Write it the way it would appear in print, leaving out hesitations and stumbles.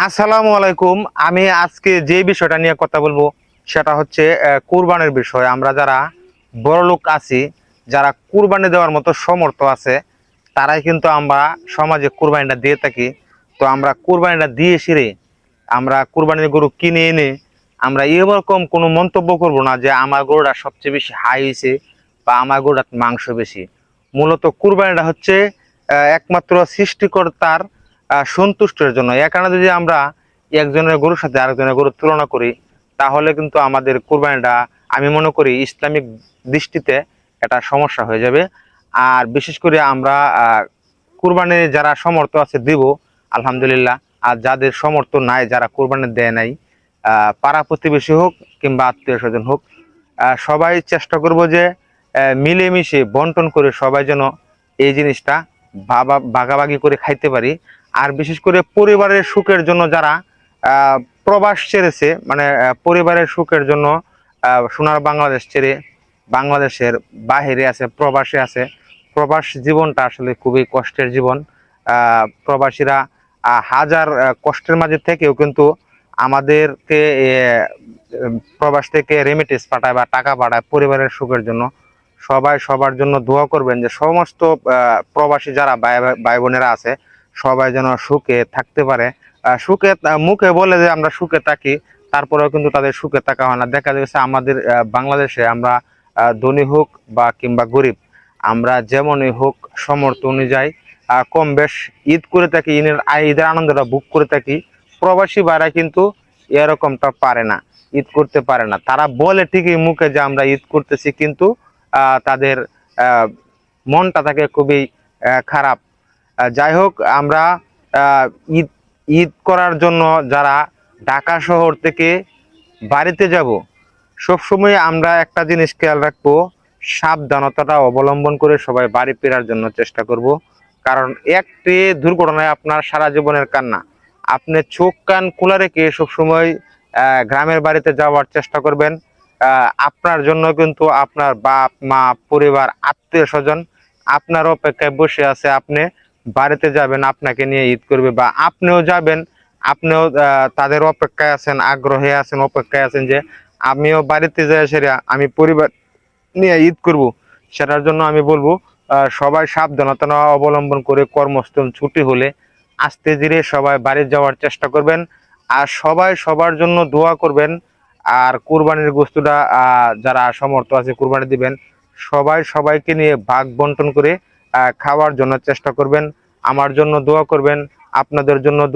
আসসালামু আলাইকুম। আমি আজকে যে বিষয়টা নিয়ে কথা বলবো সেটা হচ্ছে কুরবানির বিষয়। আমরা যারা বড় লোক আছি, যারা কুরবানি দেওয়ার মতো সমর্থ আছে, তারাই কিন্তু আমরা সমাজে কুরবানিটা দিয়ে থাকি। তো আমরা কুরবানিটা দিয়ে সেরে আমরা কুরবানির গরু কিনে এনে আমরা এরকম কোনো মন্তব্য করব না যে আমার গরুটা সবচেয়ে বেশি হাই হয়েছে বা আমার গরুটার মাংস বেশি। মূলত কুরবানিটা হচ্ছে একমাত্র সৃষ্টিকর্তার সন্তুষ্টের জন্য। এ কারণে যদি আমরা একজনের গরুর সাথে আরেকজনের গরুর তুলনা করি, তাহলে কিন্তু আমাদের কুরবানিটা আমি মনে করি ইসলামিক দৃষ্টিতে এটা সমস্যা হয়ে যাবে। আর বিশেষ করে আমরা কুরবানি যারা সমর্থ আছে দিব, আলহামদুলিল্লাহ। আর যাদের সমর্থ নাই, যারা কুরবানি দেয় নাই, পাড়া প্রতিবেশী হোক কিংবা আত্মীয় স্বজন হোক, সবাই চেষ্টা করব যে মিলেমিশে বন্টন করে সবাই যেন এই জিনিসটা ভাগাভাগি করে খাইতে পারি। আর বিশেষ করে পরিবারের সুখের জন্য যারা প্রবাস ছেড়েছে, মানে পরিবারের সুখের জন্য সোনার বাংলাদেশ ছেড়ে বাংলাদেশের বাহিরে আছে, প্রবাসে আছে। প্রবাস জীবনটা আসলে খুবই কষ্টের জীবন। প্রবাসীরা হাজার কষ্টের মাঝে থেকেও কিন্তু আমাদেরকে প্রবাস থেকে রেমিটেন্স পাঠায় বা টাকা পাঠায় পরিবারের সুখের জন্য। সবাই সবার জন্য দোয়া করবেন যে সমস্ত প্রবাসী যারা ভাই বোনেরা আছে, সবাই যেন সুখে থাকতে পারে। সুখে মুখে বলে যে আমরা সুখে থাকি, তারপরেও কিন্তু তাদের সুখে থাকা হয় না। দেখা যাচ্ছে আমাদের বাংলাদেশে আমরা ধনী হোক বা কিংবা গরিব, আমরা যেমনই হোক সমর্থ অনুযায়ী কম বেশ ঈদ করে থাকি, ঈদের আনন্দটা ভোগ করে থাকি। প্রবাসী ভাইরা কিন্তু এরকমটা পারে না, ঈদ করতে পারে না। তারা বলে ঠিকই মুখে যে আমরা ঈদ করতেছি, কিন্তু তাদের মনটা থাকে খুবই খারাপ। যাই হোক, আমরা ঈদ ঈদ করার জন্য যারা ঢাকা শহর থেকে বাড়িতে যাব, সবসময় আমরা একটা জিনিস খেয়াল রাখবো, সাবধানতাটা অবলম্বন করে সবাই বাড়ি ফেরার জন্য চেষ্টা করব। কারণ একটি দুর্ঘটনায় আপনার সারা জীবনের কান্না। আপনি চোখ কান খোলা রেখে সবসময় গ্রামের বাড়িতে যাওয়ার চেষ্টা করবেন। আপনার জন্য কিন্তু আপনার বাপ মা পরিবার আত্মীয় স্বজন আপনার অপেক্ষায় বসে আছে। আপনি বাড়িতে যাবেন, আপনাকে নিয়ে ঈদ করবে, বা আপনিও যাবেন, আপনিও তাদের অপেক্ষায় আছেন, আগ্রহে আছেন, অপেক্ষায় আছেন যে আমিও বাড়িতে যাই, সেরা আমি পরিবার নিয়ে ঈদ করব। সেটার জন্য আমি বলবো সবাই সাবধানতা অবলম্বন করে কর্মস্থল ছুটি হলে আস্তে ধীরে সবাই বাড়ি যাওয়ার চেষ্টা করবেন। আর সবাই সবার জন্য দোয়া করবেন। আর কুরবানির গোশতটা যারা সমর্থ আছে কুরবানি দিবেন, সবাই সবাইকে নিয়ে ভাগ বন্টন করে খাওয়ার জন্য চেষ্টা করবেন। আমার জন্য দোয়া করবেন, আপনাদের জন্য দোয়া।